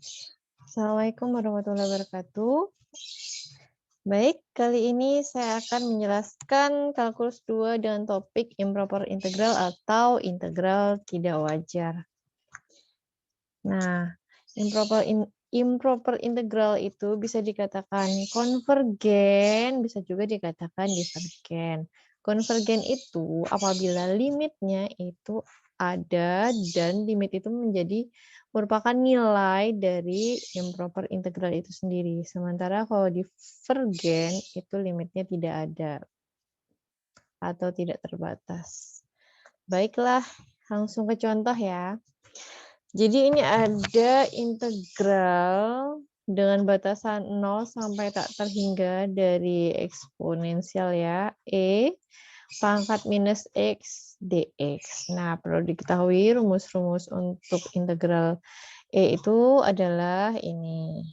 Assalamualaikum warahmatullahi wabarakatuh. Baik, kali ini saya akan menjelaskan kalkulus 2 dengan topik improper integral atau integral tidak wajar. Nah, improper integral itu bisa dikatakan konvergen, bisa juga dikatakan divergen. Konvergen itu apabila limitnya itu ada dan limit itu merupakan nilai dari improper integral itu sendiri. Sementara kalau divergen itu limitnya tidak ada atau tidak terbatas. Baiklah, langsung ke contoh ya. Jadi ini ada integral dengan batasan 0 sampai tak terhingga dari eksponensial ya, E pangkat minus X dx. Nah, perlu diketahui rumus-rumus untuk integral E itu adalah ini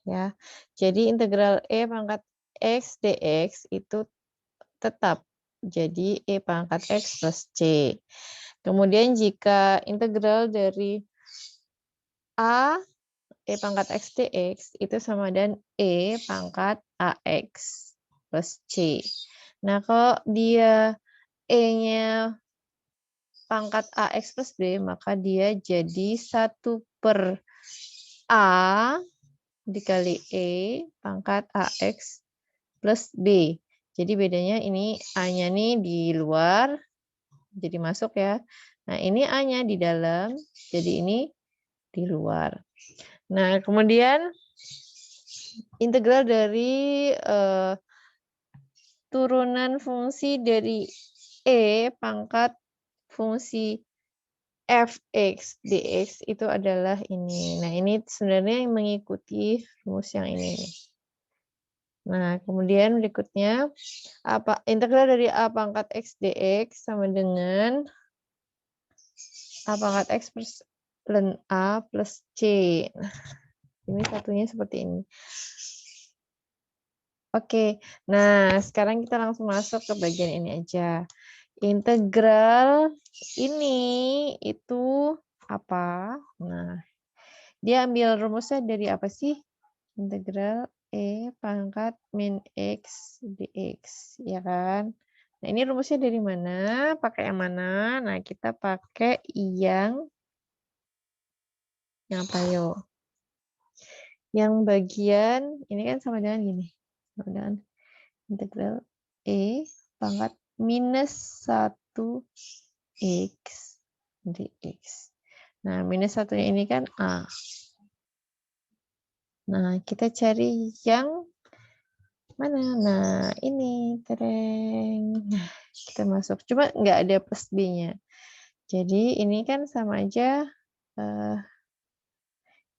ya. Jadi integral E pangkat X dx itu tetap jadi E pangkat X plus C. Kemudian jika integral dari A E pangkat X dx itu sama dengan E pangkat AX plus C. Nah, kalau dia E-nya pangkat AX plus B, maka dia jadi 1/A dikali E pangkat AX plus B. Jadi bedanya ini A-nya nih di luar, jadi masuk ya. Nah, ini A-nya di dalam, jadi ini di luar. Nah, kemudian integral dari turunan fungsi dari E pangkat fungsi fx dx itu adalah ini. Nah, ini sebenarnya yang mengikuti rumus yang ini. Nah, kemudian berikutnya integral dari A pangkat X dx sama dengan A pangkat X plus ln A plus C. Nah, ini satunya seperti ini. Oke, nah sekarang kita langsung masuk ke bagian ini aja. Integral ini itu apa? Nah, dia ambil rumusnya dari apa sih? Integral E pangkat min X dx, ya kan? Nah, ini rumusnya dari mana? Pakai yang mana? Nah, kita pakai yang apa yo? Yang bagian, ini kan sama dengan gini. Sama dengan integral E pangkat minus 1 X dx. Nah, minus satunya ini kan A. Nah, kita cari yang mana? Nah, ini. Tereng. Nah, kita masuk. Cuma nggak ada plus B-nya. Jadi, ini kan sama aja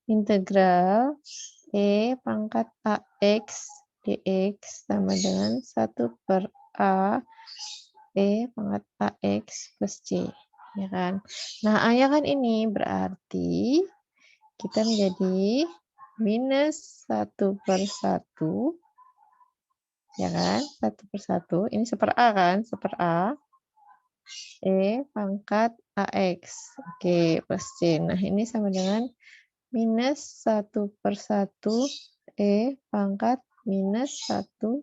integral E pangkat AX dx sama dengan 1/A E pangkat AX plus C. Ya kan? Nah, A-nya kan ini. Berarti kita menjadi minus 1/1. Ya kan? 1/1. Ini 1/A kan? 1/A. E pangkat AX. Oke, plus C. Nah, ini sama dengan minus 1/1 E pangkat minus 1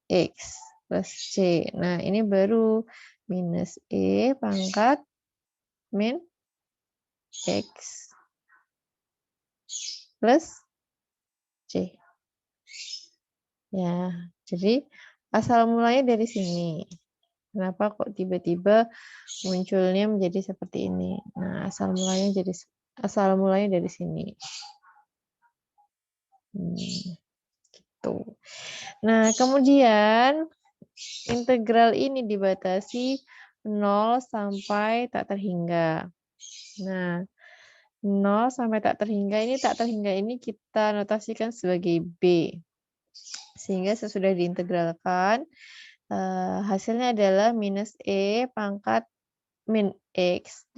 X plus C. Nah, ini baru minus E pangkat min X plus C. Ya, jadi asal mulanya dari sini. Kenapa kok tiba-tiba munculnya menjadi seperti ini? Nah, asal mulanya dari sini. Gitu. Nah, kemudian integral ini dibatasi 0 sampai tak terhingga. Nah, 0 sampai tak terhingga ini kita notasikan sebagai B. Sehingga sesudah diintegralkan, hasilnya adalah minus E pangkat min X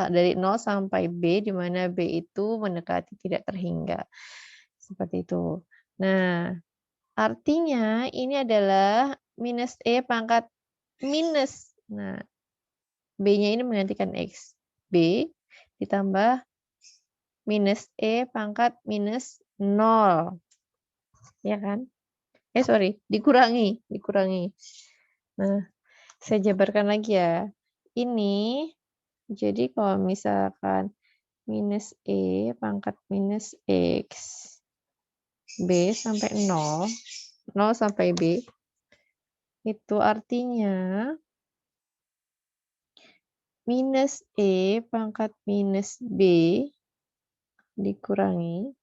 dari 0 sampai B, di mana B itu mendekati tidak terhingga. Seperti itu. Nah, artinya ini adalah minus E pangkat minus. Nah, B-nya ini menggantikan X. B ditambah minus E pangkat minus 0. Ya kan? Sorry, dikurangi. Nah, saya jabarkan lagi ya. Ini, jadi kalau misalkan minus E pangkat minus X, B sampai 0, 0 sampai B, itu artinya minus E pangkat minus B dikurangi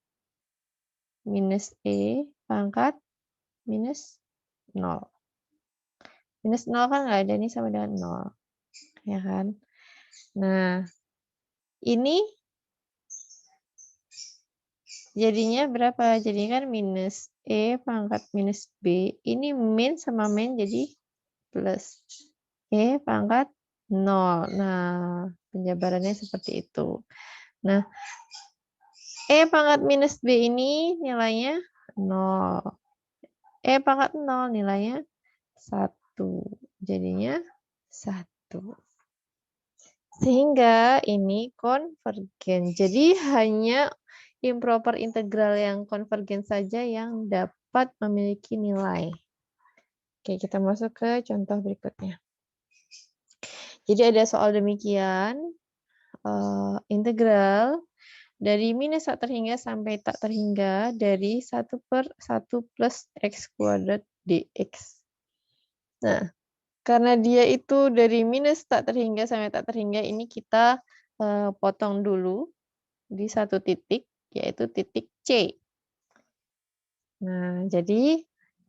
minus E pangkat minus 0. Minus 0 kan nggak ada nih sama dengan 0. Ya kan? Nah, ini jadinya berapa? Jadinya kan minus E pangkat minus B. Ini min sama min jadi plus. E pangkat 0. Nah, penjabarannya seperti itu. Nah, E pangkat minus B ini nilainya 0. E pangkat 0 nilainya 1. Jadinya 1. Sehingga ini konvergen. Jadi hanya improper integral yang konvergen saja yang dapat memiliki nilai. Oke, kita masuk ke contoh berikutnya. Jadi ada soal demikian. Integral dari minus tak terhingga sampai tak terhingga dari 1/1 plus X kuadrat dx. Nah, karena dia itu dari minus tak terhingga sampai tak terhingga, ini kita potong dulu di satu titik, yaitu titik C. Nah, jadi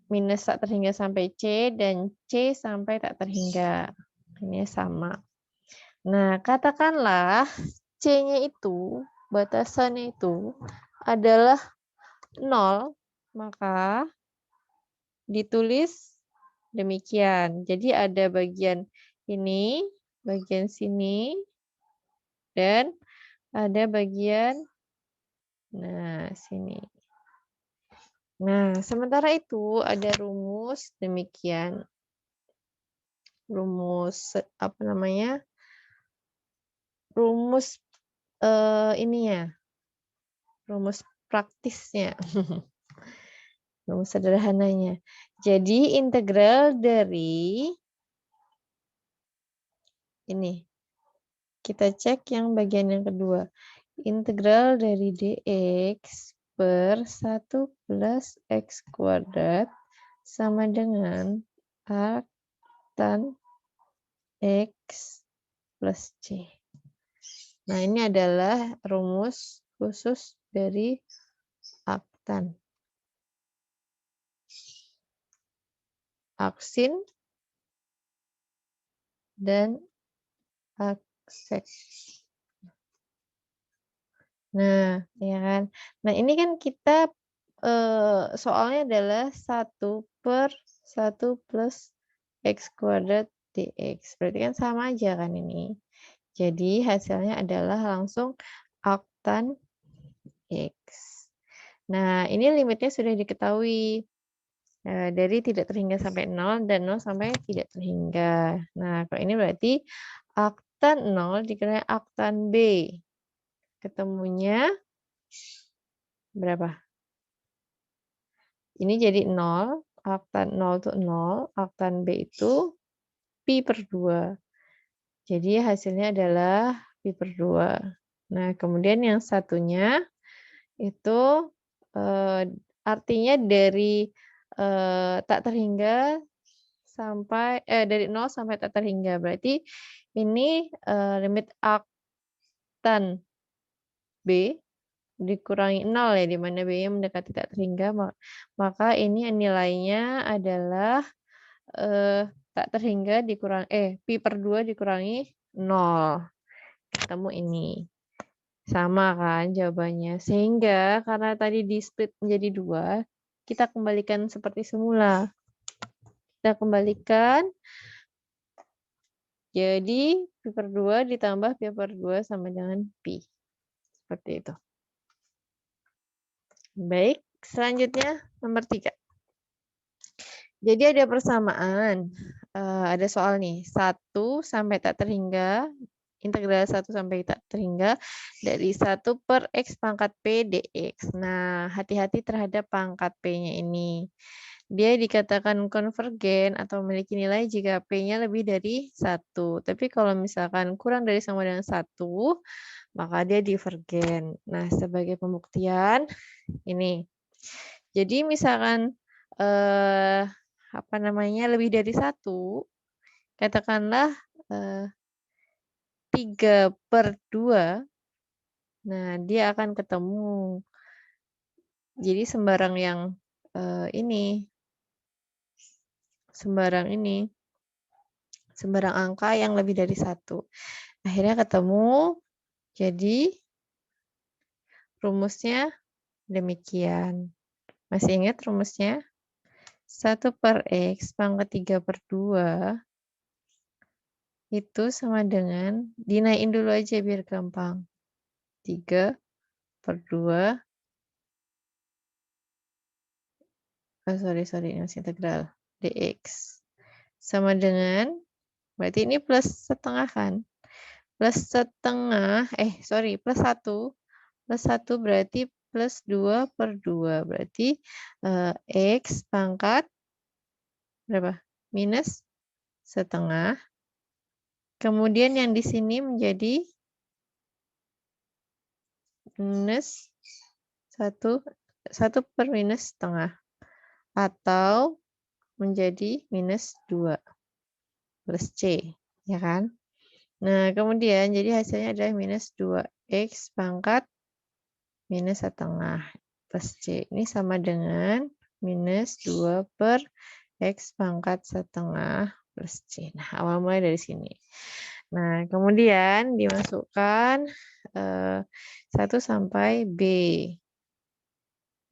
minus tak terhingga sampai C dan C sampai tak terhingga. Ini sama. Nah, katakanlah C-nya itu, batasannya itu adalah 0, maka ditulis demikian. Jadi ada bagian ini, bagian sini, dan ada bagian sini. Nah, sementara itu ada rumus demikian. Rumus apa namanya? Rumus ininya. Rumus praktisnya. Rumus sederhananya. Jadi integral dari ini. Kita cek yang bagian yang kedua. Integral dari dx per 1 plus x kuadrat sama dengan arc tan x plus c. Nah, ini adalah rumus khusus dari arctan. Aksin dan aksek. Nah, ya kan. Nah, ini kan kita soalnya adalah 1/1 plus x kuadrat dx. Berarti kan sama aja kan ini. Jadi hasilnya adalah langsung arctan x. Nah, ini limitnya sudah diketahui. Dari tidak terhingga sampai 0 dan 0 sampai tidak terhingga. Nah, kalau ini berarti arctan 0 dikira arctan B. Ketemunya berapa? Ini jadi 0, arctan 0 itu 0, arctan B itu pi per 2. Jadi hasilnya adalah pi per 2. Nah, kemudian yang satunya itu artinya dari tak terhingga sampai dari 0 sampai tak terhingga. Berarti ini limit arctan B dikurangi 0 ya, di mana B-nya mendekati tak terhingga, maka ini nilainya adalah tak terhingga pi per 2 dikurangi 0. Ketemu ini. Sama kan jawabannya. Sehingga karena tadi di split menjadi 2, kita kembalikan seperti semula. Kita kembalikan jadi pi per 2 ditambah pi per 2 sama dengan pi. Seperti itu. Baik, selanjutnya nomor 3. Jadi ada persamaan. Ada soal nih, 1 sampai tak terhingga integral 1 sampai tak terhingga dari 1 per X pangkat P dx. Nah, hati-hati terhadap pangkat P-nya ini. Dia dikatakan konvergen atau memiliki nilai jika P-nya lebih dari 1. Tapi kalau misalkan kurang dari sama dengan 1, maka dia divergen. Nah, sebagai pembuktian, ini. Jadi misalkan apa namanya lebih dari 1, katakanlah 3/2, nah dia akan ketemu. Jadi sembarang yang sembarang angka yang lebih dari 1. Akhirnya ketemu, jadi rumusnya demikian. Masih ingat rumusnya? 1 per X pangkat 3/2 itu sama dengan, dinaikin dulu aja biar gampang. 3/2, sorry, ini masih integral, dx. Sama dengan, berarti ini plus setengah kan? Plus setengah, plus 1. Plus 1 berarti plus 2/2. Berarti X pangkat berapa? Minus setengah. Kemudian yang di sini menjadi minus 1 per minus setengah. Atau menjadi minus 2 plus C. Ya kan? Nah, kemudian jadi hasilnya adalah minus 2X pangkat minus setengah plus C. Ini sama dengan minus 2 per X pangkat setengah plus C. Nah, awal mulai dari sini. Nah, kemudian dimasukkan 1 sampai B.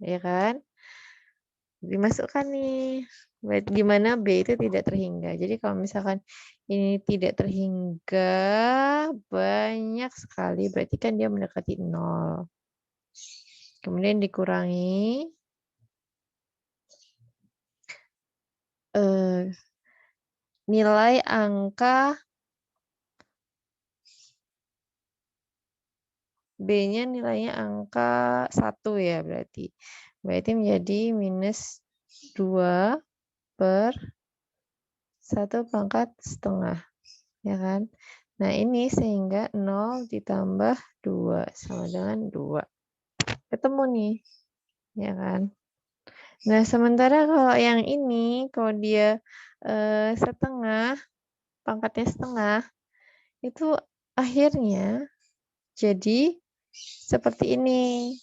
Ya kan? Dimasukkan nih. Di mana B itu tidak terhingga. Jadi kalau misalkan ini tidak terhingga banyak sekali, berarti kan dia mendekati 0. Kemudian dikurangi nilai angka B-nya nilainya angka 1 ya berarti. Berarti menjadi minus 2 per 1 pangkat setengah. Ya kan? Nah ini sehingga 0 ditambah 2 sama dengan 2. Ketemu nih. Ya kan? Nah sementara kalau yang ini, kalau dia setengah, pangkatnya setengah, itu akhirnya jadi seperti ini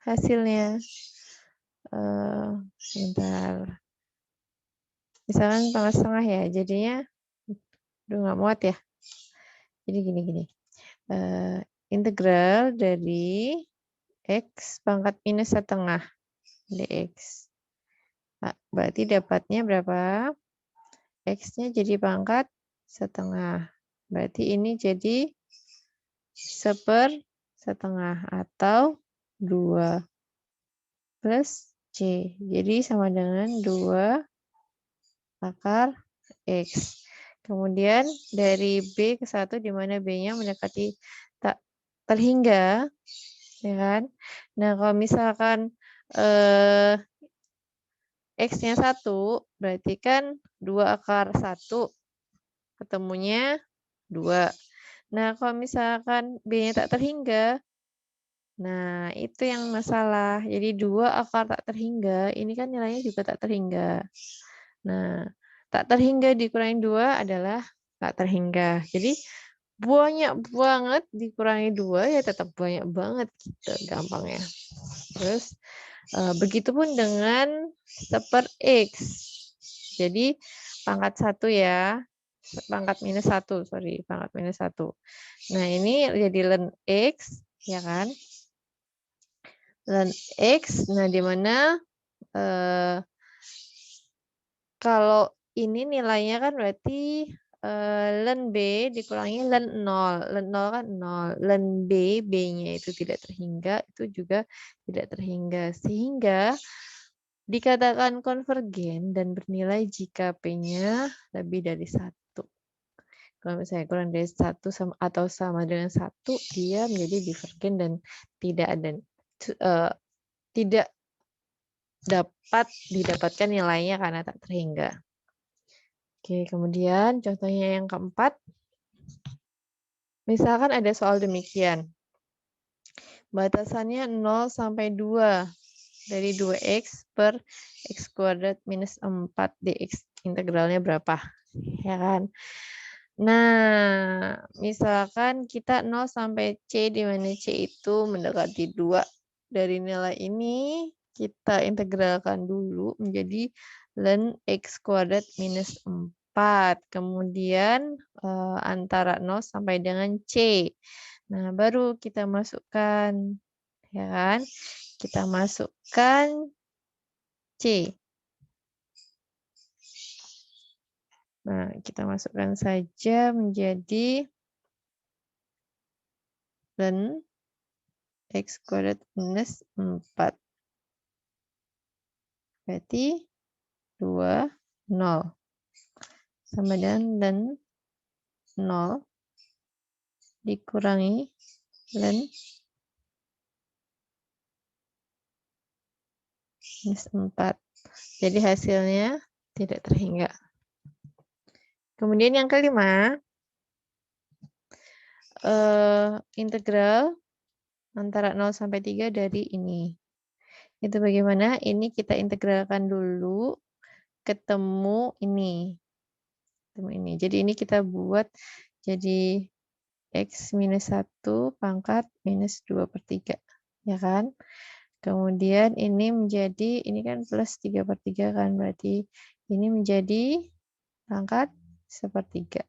hasilnya. Sebentar. Misalkan pangkat setengah ya, jadinya, nggak muat ya. Jadi gini. Integral dari X pangkat minus setengah dx. Nah, berarti dapatnya berapa? X-nya jadi pangkat setengah. Berarti ini jadi 1/1 atau 2 plus C. Jadi sama dengan 2 akar X. Kemudian dari B ke 1 di mana B-nya mendekati tak terhingga. Ya kan? Nah, kalau misalkan X-nya 1, berarti kan 2 akar 1 ketemunya 2. Nah, kalau misalkan B-nya tak terhingga, nah itu yang masalah. Jadi 2 akar tak terhingga, ini kan nilainya juga tak terhingga. Nah, tak terhingga dikurangi 2 adalah tak terhingga. Jadi banyak banget dikurangi 2 ya tetap banyak banget gitu gampangnya. Terus begitupun dengan 1/X. Jadi pangkat 1 ya. Pangkat minus 1, sorry. Pangkat minus 1. Nah, ini jadi ln X, ya kan? Ln X, nah di mana kalau ini nilainya kan berarti ln B dikurangi ln 0. Ln 0 kan 0. Ln B, B-nya itu tidak terhingga, itu juga tidak terhingga. Sehingga dikatakan konvergen dan bernilai jika P-nya lebih dari 1. Kalau misalnya kurang dari 1 atau sama dengan 1, dia menjadi divergen dan tidak ada tidak dapat didapatkan nilainya karena tak terhingga. Oke, kemudian contohnya yang keempat. Misalkan ada soal demikian. Batasannya 0 sampai 2 dari 2x per x kuadrat minus 4 dx. Integralnya berapa? Ya kan? Nah, misalkan kita 0 sampai c, di mana c itu mendekati 2. Dari nilai ini, kita integralkan dulu menjadi ln x kuadrat minus 4. Kemudian antara 0 sampai dengan c. Nah, baru kita masukkan, ya kan? Kita masukkan c. Nah, kita masukkan saja menjadi ln x kuadrat minus 4. Berarti 2, 0. Sama dengan ln 0 dikurangi ln minus 4. Jadi hasilnya tidak terhingga. Kemudian yang kelima, integral antara 0 sampai 3 dari ini. Itu bagaimana? Ini kita integralkan dulu ketemu ini. Ketemu ini. Jadi ini kita buat jadi x minus 1 pangkat minus 2/3. Ya kan? Kemudian ini menjadi, ini kan plus 3/3 kan, berarti ini menjadi pangkat 1/3.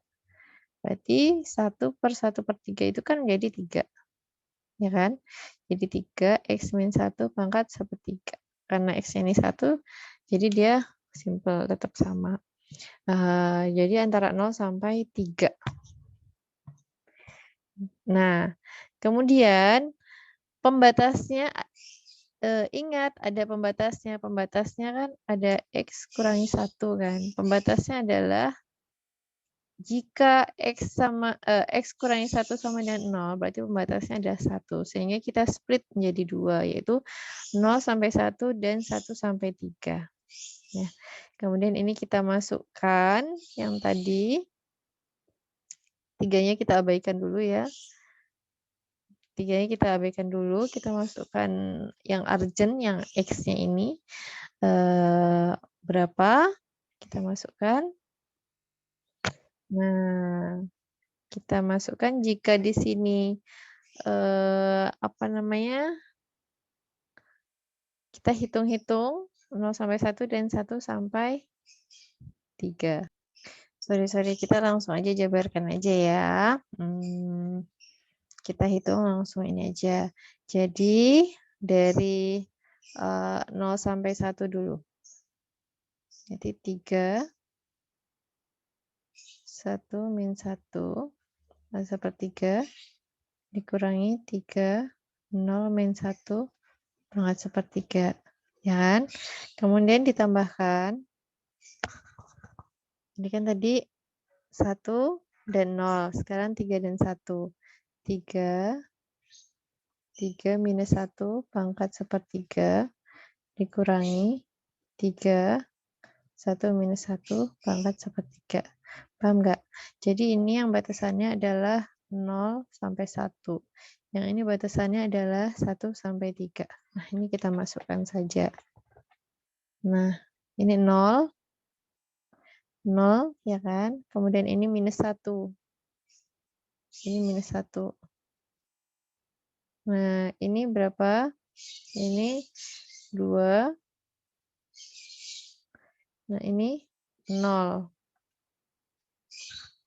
Berarti 1/1/3 itu kan menjadi 3. Ya kan? Jadi 3 x min 1 pangkat 1/3. Karena x ini 1, jadi dia simple, tetap sama. Jadi antara 0 sampai 3. Nah, kemudian pembatasnya, ingat ada pembatasnya. Pembatasnya kan ada x kurangi 1 kan. Pembatasnya adalah jika x kurangi 1 sama dengan 0, berarti pembatasnya ada 1. Sehingga kita split menjadi 2, yaitu 0 sampai 1 dan 1 sampai 3. Ya. Kemudian ini kita masukkan yang tadi. 3-nya kita abaikan dulu ya. 3-nya kita abaikan dulu. Kita masukkan yang urgent, yang x-nya ini. Berapa? Kita masukkan. Nah, kita masukkan jika di sini kita hitung-hitung 0 sampai 1 dan 1 sampai 3. Sorry, kita langsung aja jabarkan aja ya. Kita hitung langsung ini aja. Jadi dari 0 sampai 1 dulu. Jadi 3, 1 min 1, 1/3, dikurangi 3, 0 min 1, pangkat 1/3. Ya kan? Kemudian ditambahkan. Ini kan tadi 1 dan 0. Sekarang 3 dan 1. 3 minus 1 pangkat 1/3 dikurangi 3, 1 minus 1 pangkat 1/3. Paham nggak? Jadi ini yang batasannya adalah 0 sampai 1. Yang ini batasannya adalah 1 sampai 3. Nah, ini kita masukkan saja. Nah, ini 0, 0 ya kan? Kemudian ini minus 1. Ini minus 1. Nah, ini berapa? Ini 2. Nah, ini 0.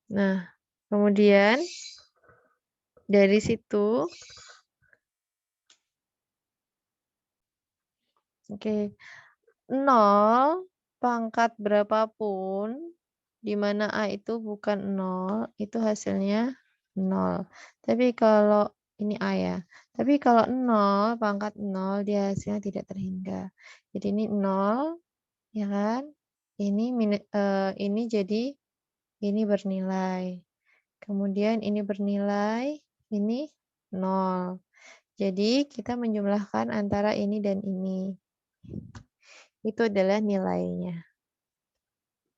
Nah, kemudian dari situ, oke, 0 pangkat berapapun, di mana A itu bukan 0, itu hasilnya 0. Tapi kalau ini A ya. Tapi kalau 0 pangkat 0, dia hasilnya tidak terhingga. Jadi ini 0, ya kan? Ini jadi ini bernilai. Kemudian ini bernilai, ini 0. Jadi kita menjumlahkan antara ini dan ini. Itu adalah nilainya.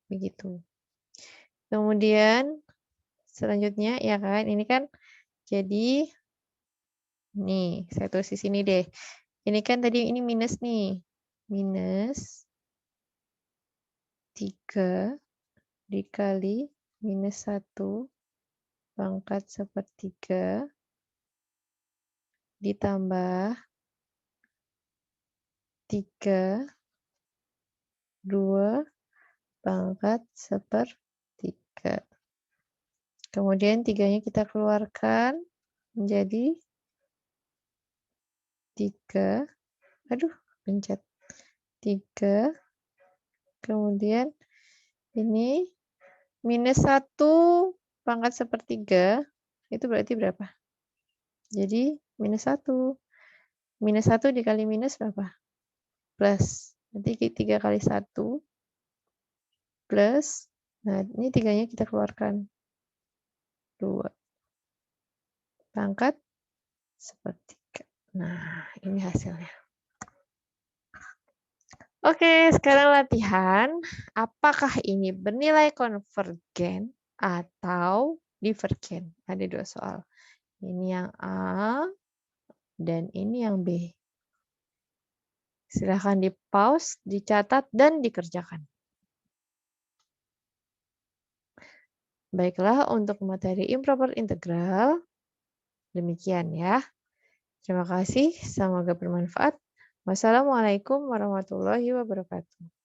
Begitu. Kemudian selanjutnya ya kan, ini kan jadi nih, saya tulis di sini deh. Ini kan tadi ini minus nih. Minus 3 dikali minus 1 pangkat sepertiga ditambah 3, 2 pangkat sepertiga. Kemudian 3-nya kita keluarkan menjadi 3. Aduh, pencet. 3. Kemudian ini minus 1 pangkat sepertiga. Itu berarti berapa? Jadi minus 1. Minus 1 dikali minus berapa? Plus. Nanti 3 kali 1 plus. Nah, ini 3-nya kita keluarkan. 2 pangkat sepertiga. Nah, ini hasilnya. Oke, sekarang latihan. Apakah ini bernilai konvergen atau divergen? Ada 2 soal. Ini yang A dan ini yang B. Silahkan di-pause, dicatat, dan dikerjakan. Baiklah, untuk materi improper integral, demikian ya. Terima kasih, semoga bermanfaat. Wassalamualaikum warahmatullahi wabarakatuh.